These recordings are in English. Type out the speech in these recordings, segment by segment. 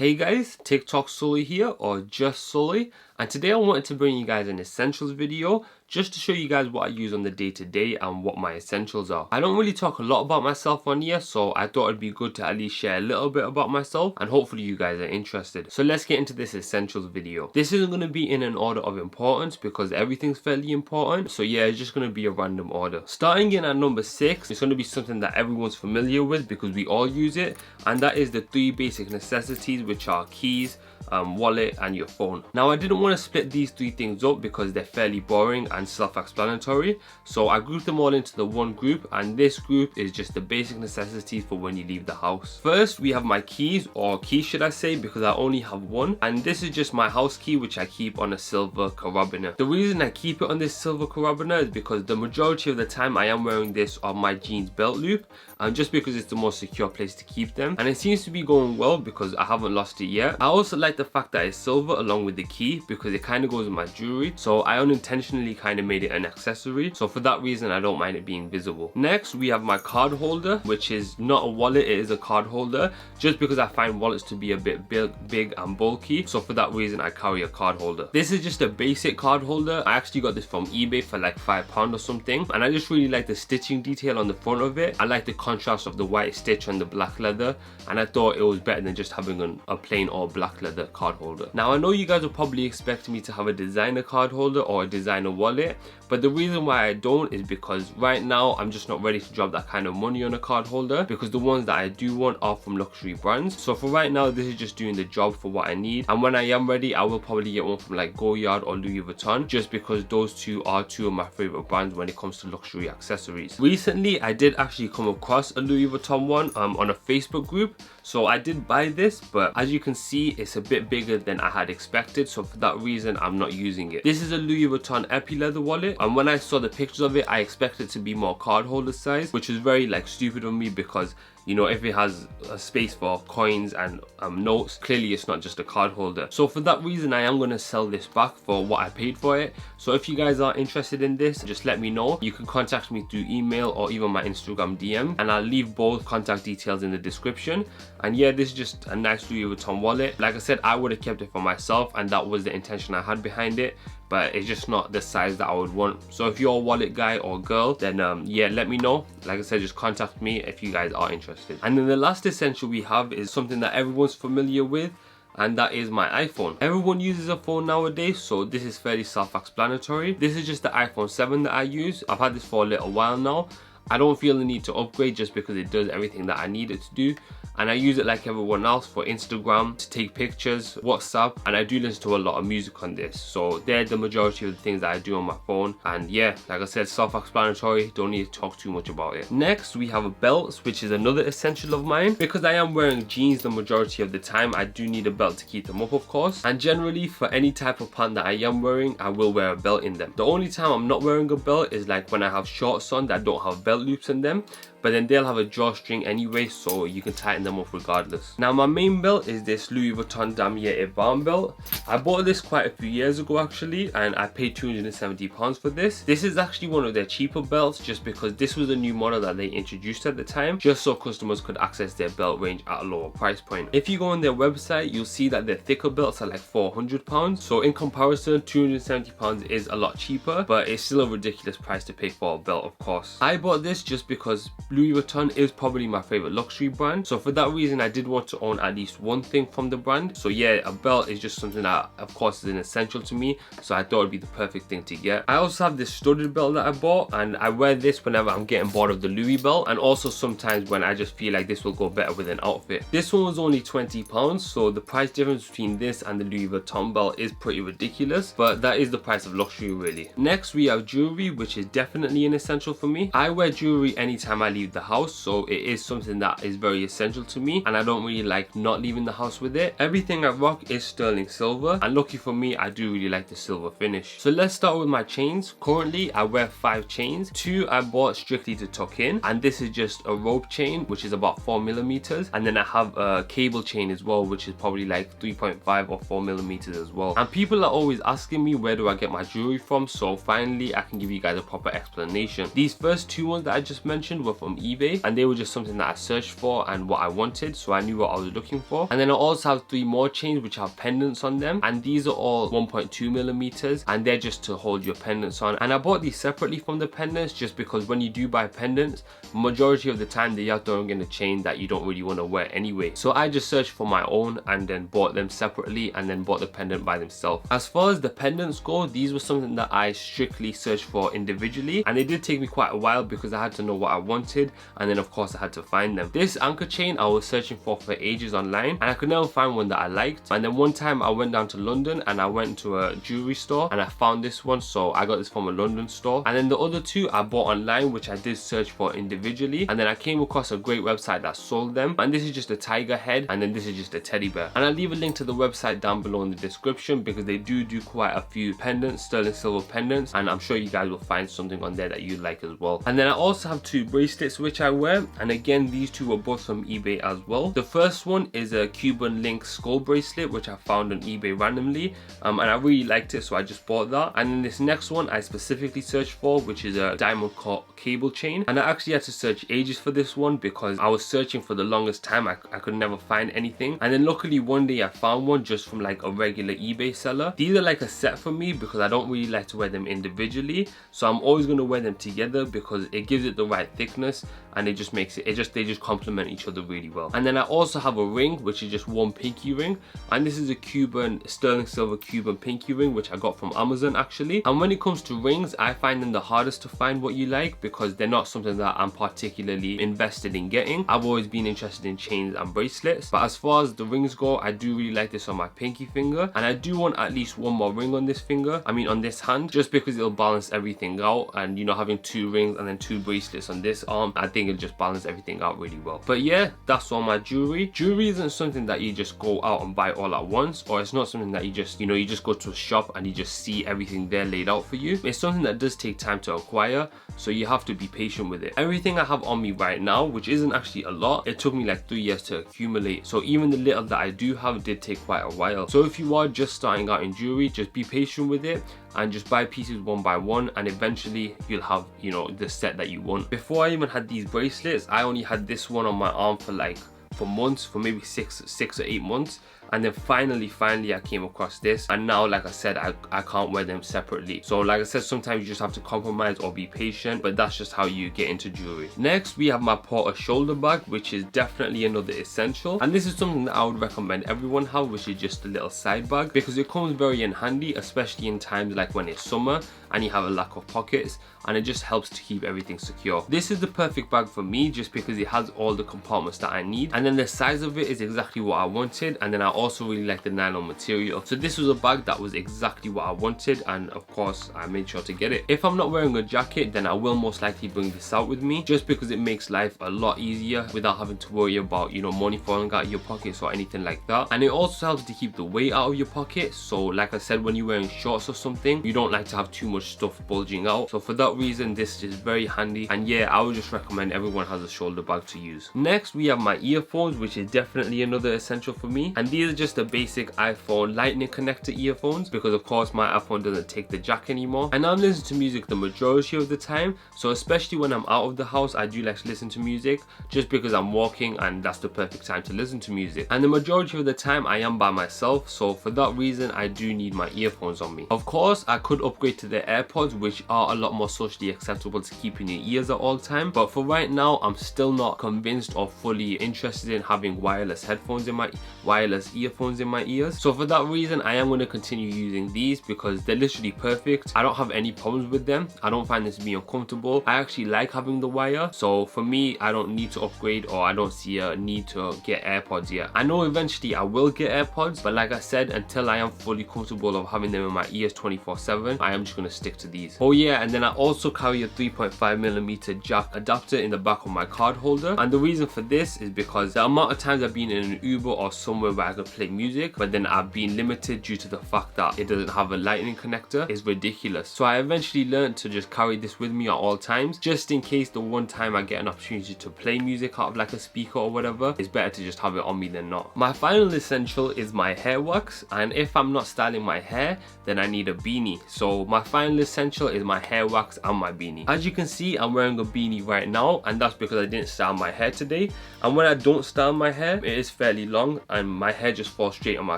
Hey guys, TikTok Sully here, or just Sully, and today I wanted to bring you guys an essentials video just to show you guys what I use on the day-to-day and what my essentials are. I don't really talk a lot about myself on here, so I thought it'd be good to at least share a little bit about myself, and hopefully you guys are interested. So let's get into this essentials video. This isn't going to be in an order of importance because everything's fairly important, so yeah, it's just going to be a random order. Starting in at number 6, it's going to be something that everyone's familiar with because we all use it, and that is the 3 basic necessities, which are keys, wallet and your phone. Now I didn't want to split these 3 things up because they're fairly boring and self-explanatory, so I grouped them all into the one group, and this group is just the basic necessities for when you leave the house. First we have my keys, or keys should I say, because I only have one, and this is just my house key which I keep on a silver carabiner. The reason I keep it on this silver carabiner is because the majority of the time I am wearing this on my jeans belt loop, and just because it's the most secure place to keep them, and it seems to be going well because I haven't lost it yet. I also like the fact that it's silver along with the key because it kind of goes with my jewelry, so I unintentionally kind of made it an accessory, so for that reason I don't mind it being visible. Next we have my card holder, which is not a wallet, it is a card holder, just because I find wallets to be a bit big and bulky, so for that reason I carry a card holder. This is just a basic card holder. I actually got this from eBay for like £5 or something, and I just really like the stitching detail on the front of it. I like the contrast of the white stitch on the black leather, and I thought it was better than just having a plain or black leather card holder. Now I know you guys will probably expect me to have a designer card holder or a designer wallet, but the reason why I don't is because right now I'm just not ready to drop that kind of money on a card holder, because the ones that I do want are from luxury brands. So for right now this is just doing the job for what I need, and when I am ready I will probably get one from like Goyard or Louis Vuitton, just because those two are 2 of my favorite brands when it comes to luxury accessories. Recently I did actually come across a Louis Vuitton one on a Facebook group, so I did buy this, but as you can see it's a bit bigger than I had expected, so for that reason I'm not using it. This is a Louis Vuitton Epi leather wallet, and when I saw the pictures of it I expected it to be more card holder size, which is very like stupid of me because, you know, if it has a space for coins and notes, clearly it's not just a card holder. So for that reason I am going to sell this back for what I paid for it. So if you guys are interested in this, just let me know. You can contact me through email or even my Instagram DM, and I'll leave both contact details in the description. And yeah, this is just a nice Louis Vuitton wallet. Like I said, I would have kept it for myself, and that was the intention I had behind it, but it's just not the size that I would want. So if you're a wallet guy or girl, then yeah, let me know. Like I said, just contact me if you guys are interested. And then the last essential we have is something that everyone's familiar with, and that is my iPhone. Everyone uses a phone nowadays, so this is fairly self-explanatory. This is just the iPhone 7 that I use. I've had this for a little while now. I don't feel the need to upgrade just because it does everything that I need it to do, and I use it like everyone else for Instagram, to take pictures, WhatsApp, and I do listen to a lot of music on this. So they're the majority of the things that I do on my phone, and yeah, like I said, self-explanatory, don't need to talk too much about it. Next we have a belt, which is another essential of mine. Because I am wearing jeans the majority of the time, I do need a belt to keep them up, of course, and generally for any type of pant that I am wearing I will wear a belt in them. The only time I'm not wearing a belt is like when I have shorts on that don't have belt loops in them, but then they'll have a drawstring anyway, so you can tighten them up regardless. Now my main belt is this Louis Vuitton Damier Ebam belt. I bought this quite a few years ago actually, and I paid £270 for this. This is actually one of their cheaper belts, just because this was a new model that they introduced at the time, just so customers could access their belt range at a lower price point. If you go on their website, you'll see that their thicker belts are like £400, so in comparison £270 is a lot cheaper, but it's still a ridiculous price to pay for a belt, of course. I bought this just because Louis Vuitton is probably my favorite luxury brand, so for that reason I did want to own at least one thing from the brand. So yeah, a belt is just something that of course is an essential to me, so I thought it'd be the perfect thing to get. I also have this studded belt that I bought, and I wear this whenever I'm getting bored of the Louis belt, and also sometimes when I just feel like this will go better with an outfit. This one was only £20, so the price difference between this and the Louis Vuitton belt is pretty ridiculous, but that is the price of luxury really. Next we have jewelry, which is definitely an essential for me. I wear jewelry anytime I leave the house, so it is something that is very essential to me, and I don't really like not leaving the house with it. Everything I rock is sterling silver, and lucky for me I do really like the silver finish. So let's start with my chains. Currently I wear 5 chains. 2 I bought strictly to tuck in, and this is just a rope chain which is about 4mm, and then I have a cable chain as well which is probably like 3.5 or 4mm as well. And people are always asking me where do I get my jewelry from, so finally I can give you guys a proper explanation. These first 2 ones that I just mentioned were from from eBay, and they were just something that I searched for and what I wanted, so I knew what I was looking for. And then I also have 3 more chains which have pendants on them, and these are all 1.2 millimeters, and they're just to hold your pendants on. And I bought these separately from the pendants just because when you do buy pendants, majority of the time they are throwing in a chain that you don't really want to wear anyway. So I just searched for my own and then bought them separately, and then bought the pendant by themselves. As far as the pendants go, these were something that I strictly searched for individually, and it did take me quite a while because I had to know what I wanted, and then of course I had to find them. This anchor chain I was searching for ages online, and I could never find one that I liked. And then one time I went down to London and I went to a jewelry store and I found this one, so I got this from a London store. And then the other 2 I bought online, which I did search for individually, and then I came across a great website that sold them. And this is just a tiger head, and then this is just a teddy bear. And I'll leave a link to the website down below in the description because they do quite a few pendants, sterling silver pendants, and I'm sure you guys will find something on there that you like as well. And then I also have 2 bracelets which I wear, and again these 2 were both from eBay as well. The first one is a Cuban link skull bracelet which I found on eBay randomly, and I really liked it, so I just bought that. And then this next one I specifically searched for, which is a diamond cable chain, and I actually had to search ages for this one because I was searching for the longest time. I could never find anything, and then luckily one day I found one just from like a regular eBay seller. These are like a set for me because I don't really like to wear them individually, so I'm always going to wear them together because it gives it the right thickness, and it just makes they just complement each other really well. And then I also have a ring which is just one pinky ring, and this is a Cuban sterling silver Cuban pinky ring which I got from Amazon actually. And when it comes to rings, I find them the hardest to find what you like because they're not something that I'm particularly invested in getting. I've always been interested in chains and bracelets, but as far as the rings go, I do really like this on my pinky finger, and I do want at least one more ring on this finger, on this hand, just because it'll balance everything out. And you know, having 2 rings and then 2 bracelets on this arm, I think it'll just balance everything out really well. But yeah, that's all my jewelry. Jewelry isn't something that you just go out and buy all at once, or it's not something that you just go to a shop and you just see everything there laid out for you. It's something that does take time to acquire, so you have to be patient with it. Everything I have on me right now, which isn't actually a lot, it took me like 3 years to accumulate, so even the little that I do have did take quite a while. So if you are just starting out in jewelry, just be patient with it and just buy pieces one by one, and eventually you'll have, you know, the set that you want. Before I even had these bracelets, I only had this one on my arm for months, for maybe 6 or 8 months. And then finally I came across this, and now, like I said, I can't wear them separately. So like I said, sometimes you just have to compromise or be patient, but that's just how you get into jewelry. Next, we have my Porter shoulder bag, which is definitely another essential, and this is something that I would recommend everyone have, which is just a little side bag, because it comes very in handy, especially in times like when it's summer and you have a lack of pockets, and it just helps to keep everything secure. This is the perfect bag for me just because it has all the compartments that I need, and then the size of it is exactly what I wanted, and then I also really like the nylon material. So this was a bag that was exactly what I wanted, and of course I made sure to get it. If I'm not wearing a jacket, then I will most likely bring this out with me, just because it makes life a lot easier without having to worry about, you know, money falling out of your pockets or anything like that. And it also helps to keep the weight out of your pocket, so like I said, when you're wearing shorts or something, you don't like to have too much stuff bulging out. So for that reason, this is very handy, and yeah, I would just recommend everyone has a shoulder bag to use. Next, we have my earphones, which is definitely another essential for me, and these are just the basic iPhone lightning connector earphones, because of course my iPhone doesn't take the jack anymore, and I'm listening to music the majority of the time. So especially when I'm out of the house, I do like to listen to music just because I'm walking, and that's the perfect time to listen to music. And the majority of the time I am by myself, so for that reason I do need my earphones on me. Of course, I could upgrade to the AirPods, which are a lot more socially acceptable to keep in your ears at all time, but for right now I'm still not convinced or fully interested in having wireless earphones in my ears. So for that reason, I am going to continue using these because they're literally perfect. I don't have any problems with them. I don't find this to be uncomfortable. I actually like having the wire, so for me, I don't need to upgrade, or I don't see a need to get AirPods yet. I know eventually I will get AirPods, but like I said, until I am fully comfortable of having them in my ears 24/7, I am just going to stick to these. Oh yeah, and then I also carry a 3.5mm jack adapter in the back of my card holder, and the reason for this is because the amount of times I've been in an Uber or somewhere where I could play music, but then I've been limited due to the fact that it doesn't have a lightning connector, is ridiculous. So I eventually learned to just carry this with me at all times, just in case the one time I get an opportunity to play music out of like a speaker or whatever, it's better to just have it on me than not. My final essential is my hair wax, and if I'm not styling my hair, then I need a beanie. So my final final essential is my hair wax and my beanie. As you can see, I'm wearing a beanie right now, and that's because I didn't style my hair today. And when I don't style my hair, it is fairly long and my hair just falls straight on my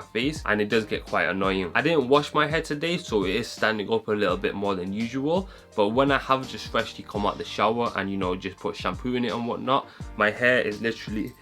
face, and it does get quite annoying. I didn't wash my hair today, so it is standing up a little bit more than usual, but when I have just freshly come out the shower and, you know, just put shampoo in it and whatnot, my hair is literally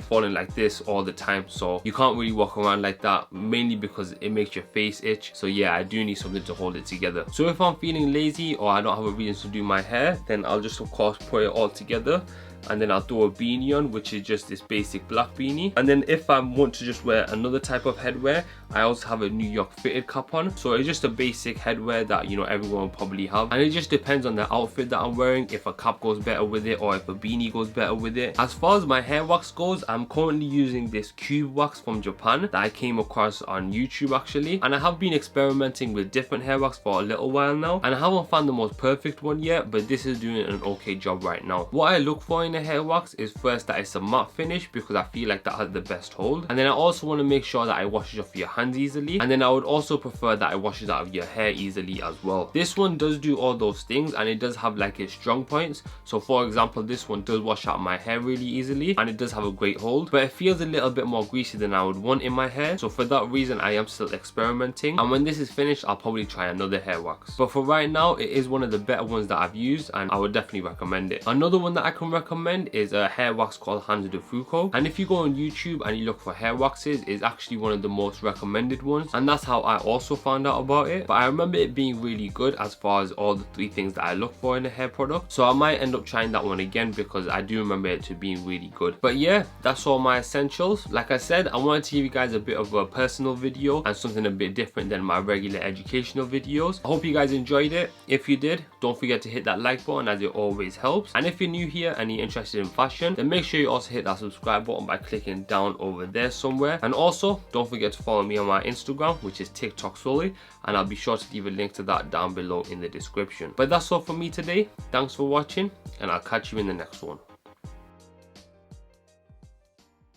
falling like this all the time. So you can't really walk around like that, mainly because it makes your face itch. So yeah, I do need something to hold it together. So if I'm feeling lazy or I don't have a reason to do my hair, then I'll just of course put it all together, and then I'll throw a beanie on, which is just this basic black beanie. And then if I want to just wear another type of headwear, I also have a New York fitted cap on. So it's just a basic headwear that, you know, everyone will probably have, and it just depends on the outfit that I'm wearing, if a cap goes better with it or if a beanie goes better with it. As far as my hair wax goes, I'm currently using this cube wax from Japan that I came across on YouTube actually, and I have been experimenting with different hair wax for a little while now, and I haven't found the most perfect one yet, but this is doing an okay job right now. What I look for in a hair wax is first that it's a matte finish, because I feel like that has the best hold, and then I also want to make sure that I wash it off your hands easily, and then I would also prefer that I wash it out of your hair easily as well. This one does do all those things, and it does have like its strong points. So for example, this one does wash out my hair really easily, and it does have a great hold, but it feels a little bit more greasy than I would want in my hair. So for that reason, I am still experimenting, and when this is finished, I'll probably try another hair wax. But for right now, it is one of the better ones that I've used, and I would definitely recommend it. Another one that I can recommend is a hair wax called Hands de Foucault, and if you go on YouTube and you look for hair waxes, it's actually one of the most recommended ones, and that's how I also found out about it. But I remember it being really good as far as all the 3 things that I look for in a hair product, so I might end up trying that one again because I do remember it to being really good. But yeah, that's all my essentials. Like I said, I wanted to give you guys a bit of a personal video and something a bit different than my regular educational videos. I hope you guys enjoyed it. If you did, don't forget to hit that like button, as it always helps. And if you're new here and you're interested in fashion, then make sure you also hit that subscribe button by clicking down over there somewhere. And also don't forget to follow me on my Instagram, which is TikTok Sully, and I'll be sure to leave a link to that down below in the description. But that's all from me today. Thanks for watching, and I'll catch you in the next one.